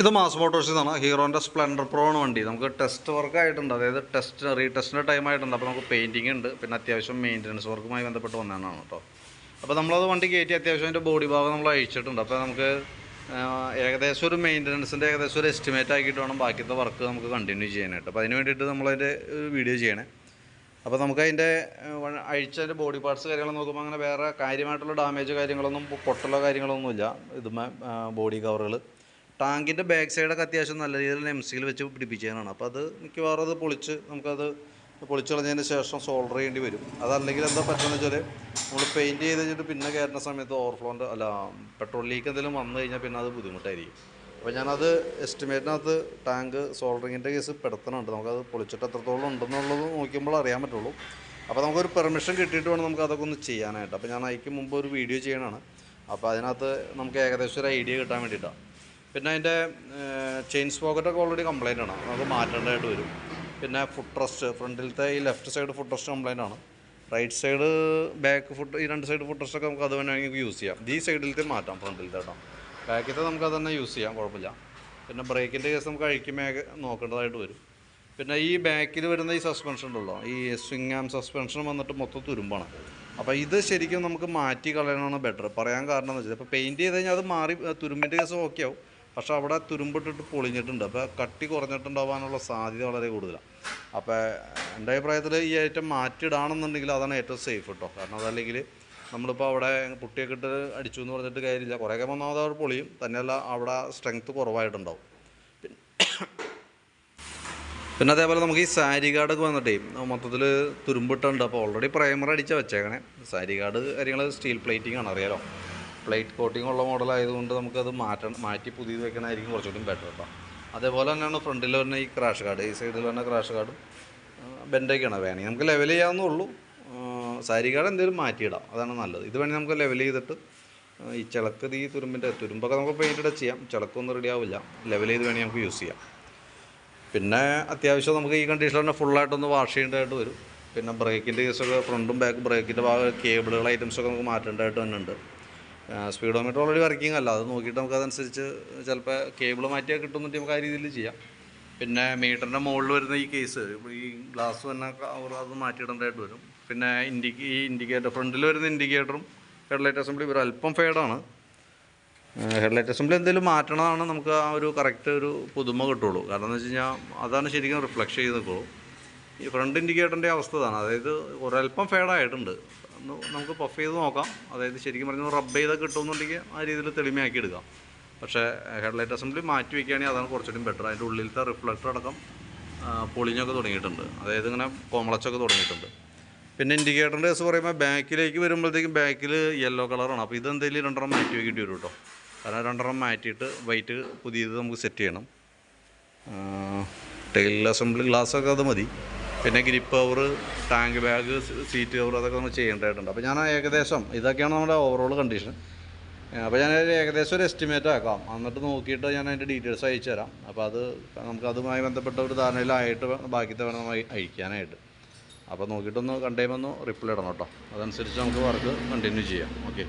ഇത് മാസ് മോട്ടോഴ്സിൽ നിന്നാണ്. ഹീറോൻ്റെ Splendor pro ആണ് വണ്ടി. നമുക്ക് ടെസ്റ്റ് വർക്ക് ആയിട്ടുണ്ട്, അതായത് റീടെസ്റ്റിൻ്റെ ടൈം ആയിട്ടുണ്ട്. അപ്പോൾ നമുക്ക് പെയിൻറ്റിങ് ഉണ്ട്, പിന്നെ അത്യാവശ്യം മെയിൻ്റനൻസ് വർക്കുമായി ബന്ധപ്പെട്ട് വന്നതാണ് കേട്ടോ. അപ്പോൾ നമ്മളത് വണ്ടി കയറ്റി അത്യാവശ്യം അതിൻ്റെ ബോഡി ഭാഗം നമ്മൾ അഴിച്ചിട്ടുണ്ട്. അപ്പോൾ നമുക്ക് ഏകദേശം ഒരു മെയിൻ്റനൻസിൻ്റെ ഏകദേശം ഒരു എസ്റ്റിമേറ്റ് ആക്കിയിട്ട് വേണം ബാക്കിയത്തെ വർക്ക് നമുക്ക് കണ്ടിന്യൂ ചെയ്യാനായിട്ട്. അപ്പോൾ അതിന് വേണ്ടിയിട്ട് നമ്മളതിൻ്റെ വീഡിയോ ചെയ്യണേ. അപ്പോൾ നമുക്കതിൻ്റെ അഴിച്ചതിൻ്റെ ബോഡി പാർട്സ് കാര്യങ്ങൾ നോക്കുമ്പോൾ അങ്ങനെ വേറെ കാര്യമായിട്ടുള്ള ഡാമേജ് കാര്യങ്ങളൊന്നും പൊട്ടലോ കാര്യങ്ങളൊന്നുമില്ല. ഇതുമേ ബോഡി കവറുകൾ ടാങ്കിൻ്റെ ബാക്ക് സൈഡൊക്കെ അത്യാവശ്യം നല്ല രീതിയിൽ എംസിയിൽ വെച്ച് പിടിപ്പിച്ചതാണ്. അപ്പോൾ അത് മിക്കവാറും അത് നമുക്കത് പൊളിച്ച് കളഞ്ഞതിന് ശേഷം സോൾഡർ ചെയ്യേണ്ടി വരും. അതല്ലെങ്കിൽ എന്താ പറ്റുമെന്ന് വെച്ചാൽ നമ്മൾ പെയിൻറ്റ് ചെയ്ത് കഴിഞ്ഞിട്ട് പിന്നെ കയറുന്ന സമയത്ത് ഓവർഫ്ലോൻ്റെ പെട്രോൾ ലീക്ക് എന്തെങ്കിലും വന്നു കഴിഞ്ഞാൽ പിന്നെ അത് ബുദ്ധിമുട്ടായിരിക്കും. അപ്പോൾ ഞാനത് എസ്റ്റിമേറ്റിനകത്ത് ടാങ്ക് സോൾഡറിങ്ങിൻ്റെ കേസ് പെടുത്തണുണ്ട്. നമുക്കത് പൊളിച്ചിട്ട് എത്രത്തോളം ഉണ്ടെന്നുള്ളത് നോക്കുമ്പോൾ അറിയാൻ പറ്റുള്ളൂ. അപ്പോൾ നമുക്കൊരു പെർമിഷൻ കിട്ടിയിട്ട് വേണം നമുക്ക് അതൊക്കെ ഒന്ന് ചെയ്യാനായിട്ട്. അപ്പോൾ ഞാൻ അതിക്ക് മുമ്പ് ഒരു വീഡിയോ ചെയ്യണതാണ്. അപ്പോൾ അതിനകത്ത് നമുക്ക് ഏകദേശം ഒരു ഐഡിയ കിട്ടാൻ വേണ്ടിയിട്ടാണ്. പിന്നെ അതിൻ്റെ ചെയിൻ സ്പോക്കറ്റൊക്കെ ഓൾറെഡി കംപ്ലൈൻ്റ് ആണ്, നമുക്ക് മാറ്റേണ്ടതായിട്ട് വരും. പിന്നെ ഫുഡ് റെസ്റ്റ്, ഫ്രണ്ടിലത്തെ ഈ left side food rest complaint ആണ്. റൈറ്റ് സൈഡ് ഈ രണ്ട് സൈഡ് ഫുഡ് റെസ്റ്റൊക്കെ നമുക്ക് അത് വേണമെങ്കിൽ യൂസ് ചെയ്യാം. ഈ സൈഡിലത്തെ മാറ്റാം, ഫ്രണ്ടിലത്തെ കേട്ടോ. ബാക്കിലത്തെ നമുക്ക് അത് തന്നെ യൂസ് ചെയ്യാം, കുഴപ്പമില്ല. പിന്നെ ബ്രേക്കിൻ്റെ കേസ് നമുക്ക് അഴിക്കുമ്പോൾ നോക്കേണ്ടതായിട്ട് വരും. പിന്നെ ഈ ബാക്കിൽ വരുന്ന ഈ സസ്പെൻഷൻ ഉണ്ടല്ലോ, ഈ സ്വിങ് ആം സസ്പെൻഷൻ വന്നിട്ട് മൊത്തം തുരുമ്പാണ്. അപ്പോൾ ഇത് ശരിക്കും നമുക്ക് മാറ്റി കളയണമാണ് ബെറ്റർ. പറയാൻ കാരണം എന്ന് വെച്ചാൽ ഇപ്പോൾ പെയിൻറ്റ് ചെയ്ത് കഴിഞ്ഞാൽ അത് മാറി തുരുമ്പിൻ്റെ കേസ് ഓക്കെ ആവും. പക്ഷേ അവിടെ തുരുമ്പിട്ടിട്ട് പൊളിഞ്ഞിട്ടുണ്ട്. അപ്പോൾ കട്ടി കുറഞ്ഞിട്ടുണ്ടാവാനുള്ള സാധ്യത വളരെ കൂടുതലാണ്. അപ്പോൾ എൻ്റെ അഭിപ്രായത്തിൽ ഈ ഐറ്റം മാറ്റിയിടാണെന്നുണ്ടെങ്കിൽ അതാണ് ഏറ്റവും സേഫ് കേട്ടോ. കാരണം അതല്ലെങ്കിൽ നമ്മളിപ്പോൾ അവിടെ പുട്ടിയൊക്കെ ഇട്ട് അടിച്ചു എന്ന് പറഞ്ഞിട്ട് കാര്യമില്ല. കുറേയൊക്കെ ഒന്നാമത് അവിടെ പൊളിയും, തന്നെയല്ല അവിടെ സ്ട്രെങ്ത്ത് കുറവായിട്ടുണ്ടാവും. പിന്നെ അതേപോലെ നമുക്ക് ഈ സാരി ഗാർഡൊക്കെ വന്നിട്ടേ മൊത്തത്തിൽ തുരുമ്പിട്ടുണ്ട്. അപ്പോൾ ഓൾറെഡി പ്രൈമർ അടിച്ചാൽ വെച്ചേക്കണേ. സാരി ഗാർഡ് കാര്യങ്ങൾ സ്റ്റീൽ പ്ലേറ്റിംഗ് ആണ്, അറിയാലോ. പ്ലേറ്റ് കോട്ടിംഗ് ഉള്ള മോഡലായതുകൊണ്ട് നമുക്കത് മാറ്റി പുതിയത് വെക്കണമായിരിക്കും കുറച്ചുകൂടി ബെറ്റർ കേട്ടോ. അതേപോലെ തന്നെയാണ് ഫ്രണ്ടിൽ വരുന്ന ഈ ക്രാഷ് ഗാർഡ്, ഈ സൈഡിൽ വരുന്ന ക്രാഷ് ഗാർഡും ബെൻഡൊക്കെയാണ്. വേണമെങ്കിൽ നമുക്ക് ലെവൽ ചെയ്യാവുന്നേ ഉള്ളൂ. സാരി ഗാർഡ് എന്തെങ്കിലും മാറ്റിയിടാം, അതാണ് നല്ലത്. ഇത് വേണമെങ്കിൽ നമുക്ക് ലെവൽ ചെയ്തിട്ട് ഈ ചിളക്ക്, ഈ തുരുമ്പൊക്കെ നമുക്ക് പെയിൻറ്റ് ചെയ്യാം. ചിളക്കൊന്നും റെഡി ആവില്ല. ലെവൽ ചെയ്ത് വേണമെങ്കിൽ നമുക്ക് യൂസ് ചെയ്യാം. പിന്നെ അത്യാവശ്യം നമുക്ക് ഈ കണ്ടീഷനിൽ തന്നെ ഫുള്ളായിട്ടൊന്ന് വാഷ് ചെയ്യേണ്ടതായിട്ട് വരും. പിന്നെ ബ്രേക്കിൻ്റെ കേസൊക്കെ ഫ്രണ്ടും ബാക്ക് ബ്രേക്കിൻ്റെ ഭാഗം കേബിളുകൾ ഐറ്റംസൊക്കെ നമുക്ക് മാറ്റേണ്ടതായിട്ട് തന്നെ ഉണ്ട്. സ്പീഡോമീറ്റർ ഓൾറെഡി വർക്കിംഗ് അല്ല, അത് നോക്കിയിട്ട് നമുക്ക് അതനുസരിച്ച് ചിലപ്പോൾ കേബിൾ മാറ്റിയാൽ കിട്ടുമെന്നിട്ട് നമുക്ക് ആ രീതിയിൽ ചെയ്യാം. പിന്നെ മീറ്ററിൻ്റെ മുകളിൽ വരുന്ന ഈ കേസ്, ഈ ഗ്ലാസ് തന്നെ അത് മാറ്റിയിടേണ്ടതായിട്ട് വരും. പിന്നെ ഈ ഇൻഡിക്കേറ്റർ, ഫ്രണ്ടിൽ വരുന്ന ഇൻഡിക്കേറ്ററും ഹെഡ്ലൈറ്റ് അസംബ്ലി ഒരു അല്പം ഫേഡാണ്. ഹെഡ്ലൈറ്റ് അസംബ്ലി എന്തെങ്കിലും മാറ്റണതാണ് നമുക്ക് ആ ഒരു കറക്റ്റ് ഒരു പുതുമ കിട്ടുള്ളൂ. കാരണം എന്ന് വെച്ച് കഴിഞ്ഞാൽ അതാണ് ശരിക്കും റിഫ്ലക്ഷൻ ചെയ്ത് നിൽക്കുള്ളൂ. ഈ ഫ്രണ്ട് ഇൻഡിക്കേറ്ററിൻ്റെ അവസ്ഥ ഇതാണ്, അതായത് ഒരല്പം ഫേഡായിട്ടുണ്ട്. നമുക്ക് പഫ് ചെയ്ത് നോക്കാം. അതായത് ശരിക്കും പറഞ്ഞാൽ റബ്ബ് ചെയ്താൽ കിട്ടുമെന്നുണ്ടെങ്കിൽ ആ രീതിയിൽ തെളിമയാക്കി എടുക്കാം. പക്ഷേ ഹെഡ്ലൈറ്റ് അസംബ്ലി മാറ്റി വയ്ക്കുകയാണെങ്കിൽ അതാണ് കുറച്ചുകൂടി ബെറ്റർ. അതിൻ്റെ ഉള്ളിലത്തെ റിഫ്ലക്ടർ അടക്കം പൊളിഞ്ഞൊക്കെ തുടങ്ങിയിട്ടുണ്ട്, അതായത് ഇങ്ങനെ കോമളച്ചൊക്കെ തുടങ്ങിയിട്ടുണ്ട്. പിന്നെ ഇൻഡിക്കേറ്ററിൻ്റെ കേസ് പറയുമ്പോൾ ബാക്കിലേക്ക് വരുമ്പോഴത്തേക്കും ബാക്കിൽ യെല്ലോ കളറാണ്. അപ്പോൾ ഇതെന്തെങ്കിലും രണ്ടെണ്ണം മാറ്റി വയ്ക്കേണ്ടി വരും കേട്ടോ. കാരണം രണ്ടെണ്ണം മാറ്റിയിട്ട് വൈറ്റ് പുതിയത് നമുക്ക് സെറ്റ് ചെയ്യണം. ടെയിൽ അസംബ്ലി ഗ്ലാസ്സൊക്കെ അത് മതി. പിന്നെ grip cover, tank bag, seat cover, അതൊക്കെ നമ്മൾ ചെയ്യേണ്ടതായിട്ടുണ്ട്. അപ്പോൾ ഞാൻ ഏകദേശം ഇതൊക്കെയാണ് നമ്മുടെ ഓവറോൾ കണ്ടീഷൻ. അപ്പോൾ ഞാൻ ഏകദേശം ഒരു എസ്റ്റിമേറ്റ് ആക്കാം, എന്നിട്ട് നോക്കിയിട്ട് ഞാൻ അതിൻ്റെ ഡീറ്റെയിൽസ് അയച്ചു തരാം. അപ്പോൾ നമുക്ക് അതുമായി ബന്ധപ്പെട്ട ഒരു ധാരണയിലായിട്ട് ബാക്കിത്തെ വേണം നമ്മൾ അയക്കാനായിട്ട്. അപ്പോൾ നോക്കിയിട്ടൊന്ന് കണ്ടുകഴിയുമ്പോൾ ഒന്ന് റിപ്ലൈ ഇടണം കേട്ടോ. അതനുസരിച്ച് നമുക്ക് വർക്ക് കണ്ടിന്യൂ ചെയ്യാം. ഓക്കെ.